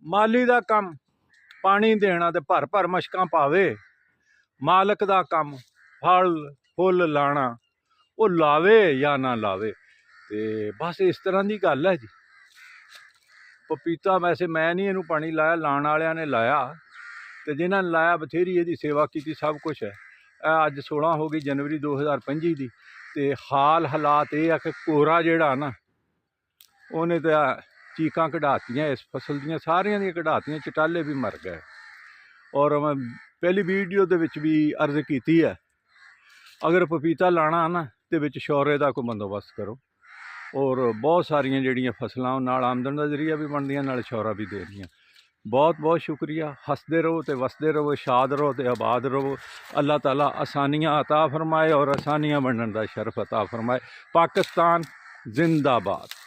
ਮਾਲੀ ਦਾ ਕੰਮ ਪਾਣੀ ਦੇਣਾ ਤੇ ਭਰ ਭਰ ਮਸ਼ਕਾਂ ਪਾਵੇ। ਮਾਲਕ ਦਾ ਕੰਮ ਫਲ ਫੁੱਲ ਲਾਣਾ, ਉਹ ਲਾਵੇ ਜਾਂ ਨਾ ਲਾਵੇ। ਤੇ ਬਸ ਇਸ ਤਰ੍ਹਾਂ ਦੀ ਗੱਲ ਹੈ ਜੀ। ਪਪੀਤਾ ਵੈਸੇ ਮੈਂ ਨਹੀਂ ਇਹਨੂੰ ਪਾਣੀ ਲਾਇਆ, ਲਾਣ ਵਾਲਿਆਂ ਨੇ ਲਾਇਆ, ਤੇ ਜਿਨ੍ਹਾਂ ਨੇ ਲਾਇਆ ਬਥੇਰੀ ਇਹਦੀ ਸੇਵਾ ਕੀਤੀ, ਸਭ ਕੁਛ ਹੈ। ਅੱਜ 16 ਹੋ ਗਈ ਜਨਵਰੀ 2025 ਦੀ, ਤੇ ਹਾਲਾਤ ਇਹ ਆ ਕਿ ਕੋਰਾ ਜਿਹੜਾ ਨਾ ਉਹਨੇ ਤਾਂ ਚੀਕਾਂ ਕਢਾਤੀਆਂ ਇਸ ਫਸਲ ਦੀਆਂ, ਸਾਰੀਆਂ ਦੀਆਂ ਕਢਾਤੀਆਂ, ਚਟਾਲੇ ਵੀ ਮਰ ਗਏ। ਔਰ ਮੈਂ ਪਹਿਲੀ ਵੀਡੀਓ ਦੇ ਵਿੱਚ ਵੀ ਅਰਜ਼ ਕੀਤੀ ਹੈ, ਅਗਰ ਪਪੀਤਾ ਲਾਣਾ ਨਾ ਤੇ ਵਿੱਚ ਸ਼ੌਰੇ ਦਾ ਕੋਈ ਬੰਦੋਬਸਤ ਕਰੋ। ਔਰ ਬਹੁਤ ਸਾਰੀਆਂ ਜਿਹੜੀਆਂ ਫਸਲਾਂ ਨਾਲ ਆਮਦਨ ਦਾ ਜ਼ਰੀਆ ਵੀ ਬਣਦੀਆਂ, ਨਾਲ ਸ਼ੌਰਾ ਵੀ ਦੇ ਰਹੀਆਂ। ਬਹੁਤ ਬਹੁਤ ਸ਼ੁਕਰੀਆ। ਹੱਸਦੇ ਰਹੋ ਤੇ ਵਸਦੇ ਰਹੋ, ਸ਼ਾਦ ਰਹੋ ਤੇ ਆਬਾਦ ਰਹੋ। ਅੱਲਾਹ ਤਾਲਾ ਆਸਾਨੀਆਂ ਅਤਾ ਫਰਮਾਏ ਔਰ ਆਸਾਨੀਆਂ ਬਣਨ ਦਾ ਸ਼ਰਫ ਅਤਾ ਫਰਮਾਏ। ਪਾਕਿस्तान जिंदाबाद।